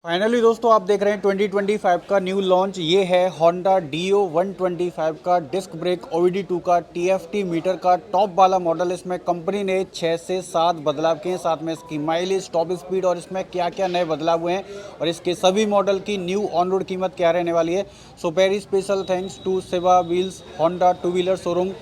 Finally दोस्तों आप देख रहे हैं 2025 का न्यू लॉन्च। ये है Honda Dio 125 का डिस्क ब्रेक OBD2 का TFT मीटर का टॉप वाला मॉडल। इसमें कंपनी ने 6 से 7 बदलाव किए हैं, साथ में इसकी माइलेज, टॉप स्पीड और इसमें क्या क्या नए बदलाव हुए हैं और इसके सभी मॉडल की न्यू ऑन रोड कीमत क्या रहने वाली है। So very special thanks to Shiva wheels Honda two wheeler showroom,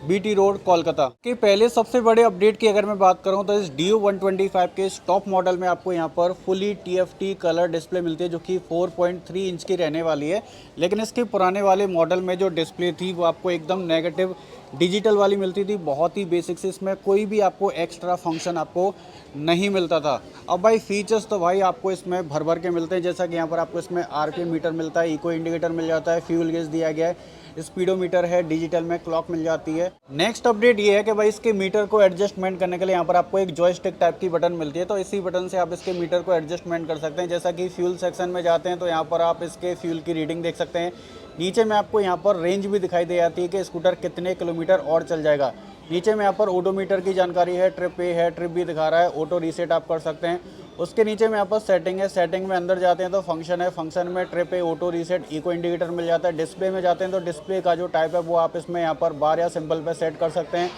BT road, Kolkata के। पहले सबसे बड़े अपडेट की अगर मैं बात करूं तो इस Dio 125 के टॉप मॉडल में आपको यहां पर फुली TFT कलर डिस्प्ले मिलती है, जो कि 4.3 इंच की रहने वाली है। लेकिन इसके पुराने वाले मॉडल में जो डिस्प्ले थी वो आपको एकदम नेगेटिव डिजिटल वाली मिलती थी, बहुत ही बेसिक से। इसमें कोई भी आपको एक्स्ट्रा फंक्शन आपको नहीं मिलता था। अब भाई फीचर्स तो भाई आपको इसमें भर भर के मिलते हैं, जैसा कि यहाँ पर आपको इसमें RPM मीटर मिलता है, इको इंडिकेटर मिल जाता है, फ्यूल गेज दिया गया है, स्पीडोमीटर है, डिजिटल में क्लॉक मिल जाती है। नेक्स्ट अपडेट ये है कि भाई इसके मीटर को एडजस्टमेंट करने के लिए यहाँ पर आपको एक जॉयस्टिक टाइप की बटन मिलती है, तो इसी बटन से आप इसके मीटर को एडजस्टमेंट कर सकते हैं। जैसा कि फ्यूल सेक्शन में जाते हैं तो यहाँ पर आप इसके फ्यूल की रीडिंग देख सकते हैं। नीचे में आपको यहाँ पर रेंज भी दिखाई दे जाती है कि स्कूटर कितने किलोमीटर और चल जाएगा। नीचे में यहाँ पर ओडोमीटर की जानकारी है, ट्रिप ए है, ट्रिप भी दिखा रहा है, ऑटो रीसेट आप कर सकते हैं। उसके नीचे में यहाँ पर सेटिंग है, सेटिंग में अंदर जाते हैं तो फंक्शन है, फंक्शन में trip A, auto reset, eco indicator मिल जाता है। डिस्प्ले में जाते हैं तो डिस्प्ले का जो टाइप है वो आप इसमें यहाँ पर बार या सिंपल पे सेट कर सकते हैं।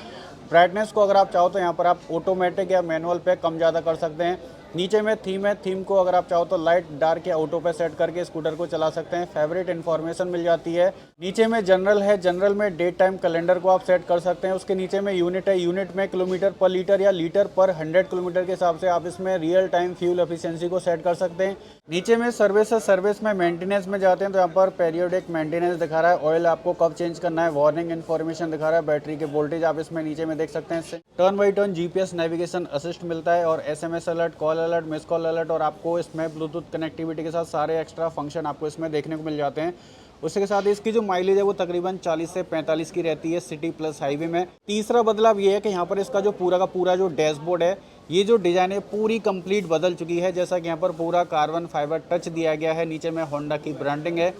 ब्राइटनेस को अगर आप चाहो तो यहाँ पर आप ऑटोमेटिक या मैनुअल पे कम ज़्यादा कर सकते हैं। नीचे में थीम है, थीम को अगर आप चाहो तो लाइट, डार्क या ऑटो पे सेट करके स्कूटर को चला सकते हैं। फेवरेट इन्फॉर्मेशन मिल जाती है। नीचे में जनरल है, जनरल में डेट टाइम कैलेंडर को आप सेट कर सकते हैं। उसके नीचे में यूनिट है, यूनिट में किलोमीटर पर लीटर या लीटर पर 100 किलोमीटर के हिसाब से आप इसमें रियल टाइम फ्यूल एफिशिएंसी को सेट कर सकते हैं। नीचे में सर्विस है, सर्विस में मेंटेनेंस में जाते हैं तो यहाँ पर पीरियोडिक मेंटेनेंस दिखा रहा है, ऑयल आपको कब चेंज करना है, वार्निंग इन्फॉर्मेशन दिखा रहा है, बैटरी के वोल्टेज आप इसमें नीचे में देख सकते हैं। Turn by turn GPS navigation assist मिलता है और SMS alert, call alert, miss call alert, और आपको इसमें ब्लूटूथ कनेक्टिविटी के साथ सारे एक्स्ट्रा फंक्शन आपको इसमें देखने को मिल जाते हैं। उसके साथ इसकी जो माइलेज है वो तकरीबन 40 से 45 की रहती है सिटी प्लस हाईवे में। तीसरा बदलाव ये है कि यहाँ पर इसका जो पूरा का पूरा जो डैशबोर्ड है, ये जो डिज़ाइन है पूरी कंप्लीट बदल चुकी है। जैसा कि यहाँ पर पूरा कार्बन फाइबर टच दिया गया है, नीचे में होंडा की ब्रांडिंग है।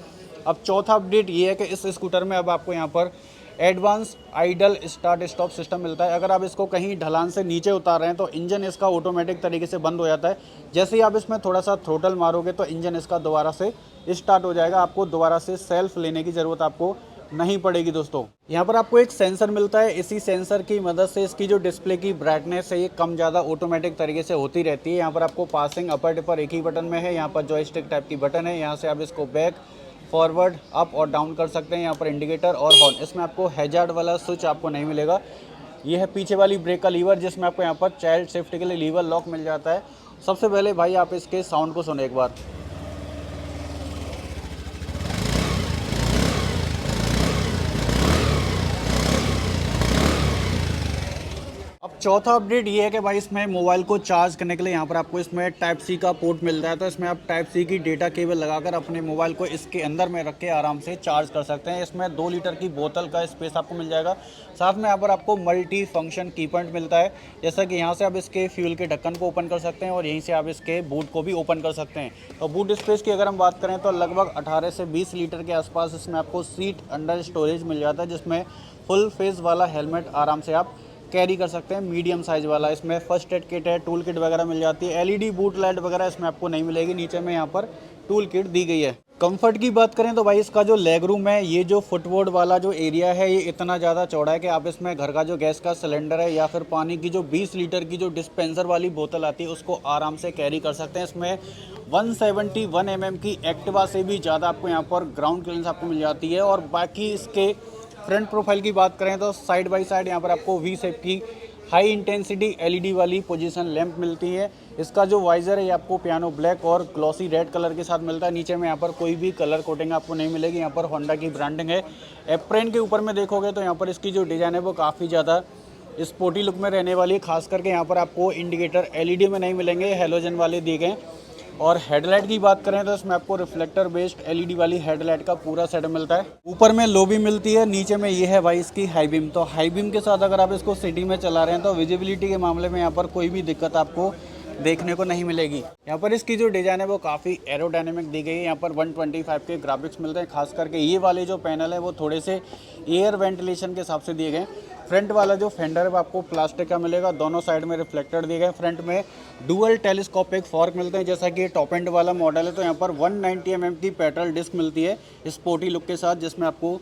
अब चौथा अपडेट ये है कि इस स्कूटर में अब आपको यहाँ पर advance idol start stop system मिलता है। अगर आप इसको कहीं ढलान से नीचे उतार रहे हैं तो इंजन इसका ऑटोमेटिक तरीके से बंद हो जाता है। जैसे ही आप इसमें थोड़ा सा थ्रोटल मारोगे तो इंजन इसका दोबारा से स्टार्ट हो जाएगा। आपको दोबारा से सेल्फ लेने की ज़रूरत आपको नहीं पड़ेगी। दोस्तों यहाँ पर आपको एक सेंसर मिलता है, इसी सेंसर की मदद से इसकी जो डिस्प्ले की ब्राइटनेस है ये कम ज़्यादा ऑटोमेटिक तरीके से होती रहती है। यहाँ पर आपको पासिंग, अपर डिपर एक ही बटन में है। यहाँ पर जॉयस्टिक टाइप की बटन है, यहाँ से आप इसको बैक, फॉरवर्ड, अप और डाउन कर सकते हैं। यहाँ पर इंडिकेटर और हॉर्न, इसमें आपको हैजार्ड वाला स्विच आपको नहीं मिलेगा। ये है पीछे वाली ब्रेक का लीवर, जिसमें आपको यहाँ पर चाइल्ड सेफ्टी के लिए लीवर लॉक मिल जाता है। सबसे पहले भाई आप इसके साउंड को सुने एक बार। अब चौथा अपडेट ये है कि भाई इसमें मोबाइल को चार्ज करने के लिए यहाँ पर आपको इसमें टाइप सी का पोर्ट मिलता है, तो इसमें आप टाइप सी की डेटा केबल लगाकर अपने मोबाइल को इसके अंदर में रख के आराम से चार्ज कर सकते हैं। इसमें 2 लीटर की बोतल का स्पेस आपको मिल जाएगा। साथ में यहाँ पर आपको मल्टी फंक्शन की पॉइंट मिलता है, जैसा कि यहाँ से आप इसके फ्यूल के ढक्कन को ओपन कर सकते हैं और यहीं से आप इसके बूट को भी ओपन कर सकते हैं। तो बूट स्पेस की अगर हम बात करें तो लगभग 18 से 20 लीटर के आसपास इसमें आपको सीट अंडर स्टोरेज मिल जाता है, जिसमें फुल फेस वाला हेलमेट आराम से आप कैरी कर सकते हैं, मीडियम साइज वाला। इसमें फर्स्ट एड किट है, टूल किट वगैरह मिल जाती है। LED बूट लाइट वगैरह इसमें आपको नहीं मिलेगी। नीचे में यहाँ पर टूल किट दी गई है। कंफर्ट की बात करें तो भाई इसका जो लेग रूम है, ये जो फुटबोर्ड वाला जो एरिया है, ये इतना ज़्यादा चौड़ा है कि आप इसमें घर का जो गैस का सिलेंडर है या फिर पानी की जो 20 लीटर की जो डिस्पेंसर वाली बोतल आती है उसको आराम से कैरी कर सकते हैं। इसमें 171 mm की एक्टिवा से भी ज़्यादा आपको यहाँ पर ग्राउंड क्लियरेंस आपको मिल जाती है। और बाकी इसके फ्रंट प्रोफाइल की बात करें तो साइड बाई साइड यहाँ पर आपको V शेप की हाई इंटेंसिटी LED वाली पोजीशन लैंप मिलती है। इसका जो वाइज़र है ये आपको पियानो ब्लैक और ग्लॉसी रेड कलर के साथ मिलता है। नीचे में यहाँ पर कोई भी कलर कोटिंग आपको नहीं मिलेगी। यहाँ पर होंडा की ब्रांडिंग है। एप्रेन के ऊपर में देखोगे तो यहाँ पर इसकी जो डिज़ाइन है वो काफ़ी ज़्यादा स्पोर्टी लुक में रहने वाली है। खास करके यहाँ पर आपको इंडिकेटर LED में नहीं मिलेंगे, हेलोजन वाले दिए गए। और हेडलाइट की बात करें तो इसमें आपको रिफ्लेक्टर बेस्ड LED वाली हेडलाइट का पूरा सेट मिलता है। ऊपर में लो बीम मिलती है, नीचे में ये है भाई इसकी हाई बीम। तो हाई बीम के साथ अगर आप इसको सिटी में चला रहे हैं तो विजिबिलिटी के मामले में यहाँ पर कोई भी दिक्कत आपको देखने को नहीं मिलेगी। यहाँ पर इसकी जो डिज़ाइन है वो काफ़ी एरोडायनेमिक दी गई है। यहाँ पर 125 के ग्राफिक्स मिलते हैं, खास करके ये वाले जो पैनल है वो थोड़े से एयर वेंटिलेशन के हिसाब से दिए गए। फ्रंट वाला जो फेंडर है वो आपको प्लास्टिक का मिलेगा, दोनों साइड में रिफ्लेक्टर दिए गए। फ्रंट में डुअल टेलीस्कोपिक फॉर्क मिलते हैं, जैसा कि ये टॉप एंड वाला मॉडल है। तो यहाँ पर 190 mm की पेट्रोल डिस्क मिलती है स्पोर्टी लुक के साथ, जिसमें आपको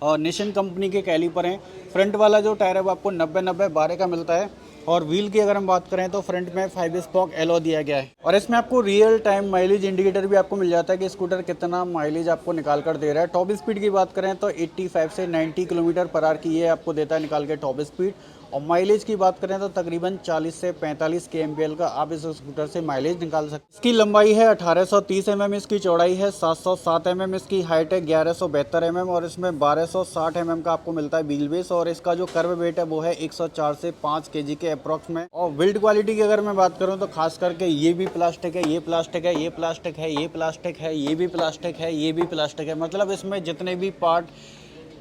निशन कंपनी के कैलिपर हैं। फ्रंट वाला जो टायर है वो आपको 90-90-12 का मिलता है। और व्हील की अगर हम बात करें तो फ्रंट में 5 स्पोक एलॉय दिया गया है। और इसमें आपको रियल टाइम माइलेज इंडिकेटर भी आपको मिल जाता है कि स्कूटर कितना माइलेज आपको निकाल कर दे रहा है। टॉप स्पीड की बात करें तो 85 से 90 किलोमीटर/आवर की ये आपको देता है निकाल के टॉप स्पीड। और माइलेज की बात करें तो तकरीबन 40 से 45 kmpl का आप इस स्कूटर से माइलेज निकाल सकते हैं। इसकी लंबाई है 1830 mm, इसकी चौड़ाई है 707 mm, इसकी हाइट है 1172 mm और इसमें 1260 mm का आपको मिलता है व्हील बेस। और इसका जो कर्व वेट है वो है 104 से 5 kg के अप्रॉक्स में। और बिल्ड क्वालिटी की अगर मैं बात करूँ तो खास करके ये भी प्लास्टिक है, ये प्लास्टिक है, ये प्लास्टिक है, ये प्लास्टिक है, ये भी प्लास्टिक है, ये भी प्लास्टिक है। मतलब इसमें जितने भी पार्ट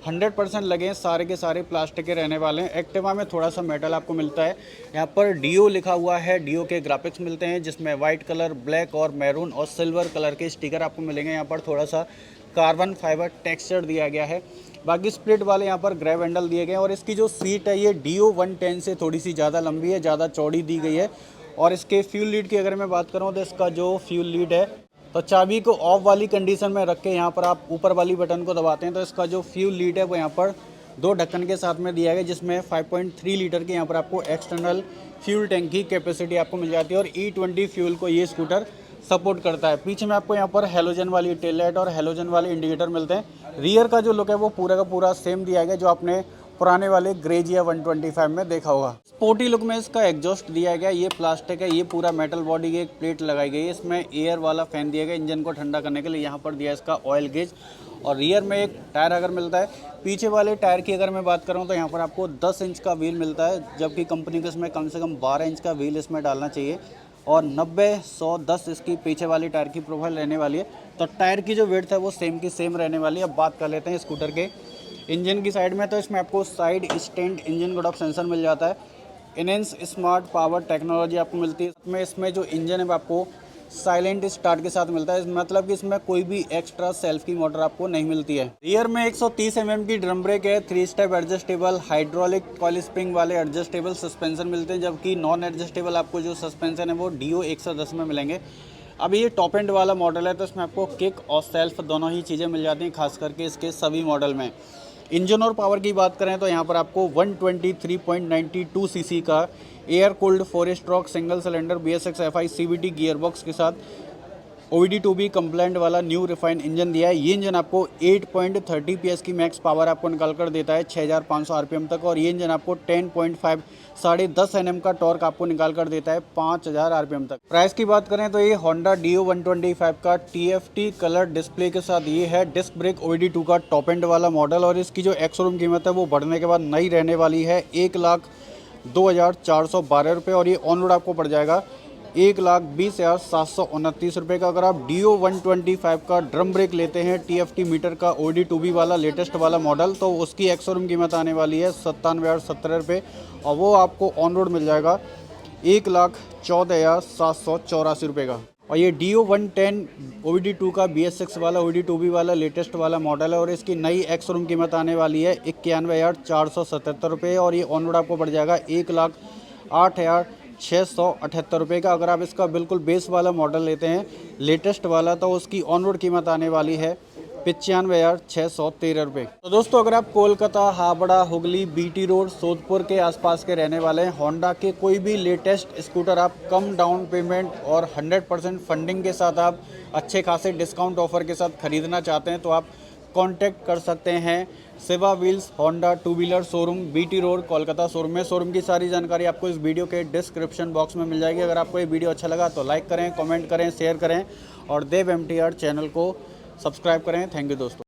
100% लगे हैं सारे के सारे प्लास्टिक के रहने वाले हैं। एक्टिवा में थोड़ा सा मेटल आपको मिलता है। यहाँ पर डीओ लिखा हुआ है, डीओ के ग्राफिक्स मिलते हैं जिसमें वाइट कलर, ब्लैक और मैरून और सिल्वर कलर के स्टिकर आपको मिलेंगे। यहाँ पर थोड़ा सा कार्बन फाइबर टेक्सचर दिया गया है। बाकी स्प्लिट वाले यहाँ पर ग्रैब हैंडल दिए गए हैं। और इसकी जो सीट है ये डीओ 110 से थोड़ी सी ज़्यादा लंबी है, ज़्यादा चौड़ी दी गई है। और इसके फ्यूल लीड की अगर मैं बात करूँ तो इसका जो फ्यूल लीड है तो चाबी को ऑफ वाली कंडीशन में रख के यहाँ पर आप ऊपर वाली बटन को दबाते हैं तो इसका जो फ्यूल लीड है वो यहाँ पर 2 ढक्कन के साथ में दिया गया, जिसमें 5.3 लीटर के यहाँ पर आपको एक्सटर्नल फ्यूल टैंक की कैपेसिटी आपको मिल जाती है। और E20 फ्यूल को ये स्कूटर सपोर्ट करता है। पीछे में आपको यहाँ पर हेलोजन वाली टेल लाइट और हेलोजन वाले इंडिकेटर मिलते हैं। रियर का जो लुक है वो पूरा का पूरा सेम दिया गया जो आपने पुराने वाले ग्रेजिया 125 में देखा होगा। स्पोर्टी लुक में इसका एग्जॉस्ट दिया गया, ये प्लास्टिक है, ये पूरा मेटल बॉडी की एक प्लेट लगाई गई है। इसमें एयर वाला फैन दिया गया इंजन को ठंडा करने के लिए। यहाँ पर दिया इसका ऑयल गेज। और रियर में एक टायर अगर मिलता है। पीछे वाले टायर की अगर मैं बात करूँ तो यहाँ पर आपको 10 इंच का व्हील मिलता है, जबकि कंपनी को इसमें कम से कम 12 इंच का व्हील इसमें डालना चाहिए। और 90-110 इसकी पीछे वाली टायर की प्रोफाइल रहने वाली है। तो टायर की जो विड्थ है वो सेम की सेम रहने वाली है। अब बात कर लेते हैं स्कूटर के इंजन की साइड में। तो इसमें आपको side stand engine cut off sensor मिल जाता है। इनेंस स्मार्ट पावर टेक्नोलॉजी आपको मिलती है। इसमें जो इंजन है वो आपको साइलेंट स्टार्ट के साथ मिलता है, मतलब कि इसमें कोई भी एक्स्ट्रा सेल्फ की मोटर आपको नहीं मिलती है। रियर में 130 mm की ड्रम ब्रेक है, 3 step adjustable hydraulic coil spring वाले एडजस्टेबल सस्पेंशन मिलते हैं, जबकि नॉन एडजस्टेबल आपको जो सस्पेंशन है वो DO 110 में मिलेंगे। अब ये टॉप एंड वाला मॉडल है तो इसमें आपको किक और सेल्फ दोनों ही चीज़ें मिल जाती हैं, खास करके इसके सभी मॉडल में। इंजन और पावर की बात करें तो यहाँ पर आपको 123.92 सीसी का air cooled 4 stroke single cylinder BSX FI CVT gearbox के साथ OBD2B कंप्लाइंट वाला न्यू रिफाइंड इंजन दिया है। ये इंजन आपको 8.30 PS की मैक्स पावर आपको निकाल कर देता है 6500 RPM तक। और ये इंजन आपको 10.5 10.5 Nm का टॉर्क आपको निकाल कर देता है 5000 RPM तक। प्राइस की बात करें तो ये Honda Dio 125 का TFT कलर डिस्प्ले के साथ ये है डिस्क ब्रेक OBD2 का टॉप एंड वाला मॉडल। और इसकी जो एक्स-शोरूम कीमत है वो बढ़ने के बाद नई रहने वाली है 1,02,412 रुपये। और ये ऑन रोड आपको पड़ जाएगा 1,20,729 रुपये का। अगर आप Dio 125 का ड्रम ब्रेक लेते हैं TFT मीटर का OBD2B वाला लेटेस्ट वाला मॉडल तो उसकी एक्स-शोरूम कीमत आने वाली है 97,070 रुपये और वो आपको ऑन रोड मिल जाएगा 1,14,784 रुपये का। और ये Dio 110 OBD2 का BSX वाला OBD2B वाला लेटेस्ट वाला मॉडल है और इसकी नई एक्स-शोरूम कीमत आने वाली है 91,477 रुपये और ये ऑन रोड आपको पड़ जाएगा 1,08,678 रुपये का। अगर आप इसका बिल्कुल बेस वाला मॉडल लेते हैं लेटेस्ट वाला तो उसकी ऑन रोड कीमत आने वाली है 95,613 रुपये। तो दोस्तों अगर आप कोलकाता, हावड़ा, हुगली, BT रोड, सोदपुर के आसपास के रहने वाले हैं, होंडा के कोई भी लेटेस्ट स्कूटर आप कम डाउन पेमेंट और 100% फंडिंग के साथ आप अच्छे खासे डिस्काउंट ऑफर के साथ ख़रीदना चाहते हैं तो आप कांटेक्ट कर सकते हैं Shiva wheels Honda to wheeler showroom BT road Kolkata showroom में। शोरूम की सारी जानकारी आपको इस वीडियो के डिस्क्रिप्शन बॉक्स में मिल जाएगी। अगर आपको ये वीडियो अच्छा लगा तो लाइक करें, कमेंट करें, शेयर करें और देव MTR चैनल को सब्सक्राइब करें। थैंक यू दोस्तों।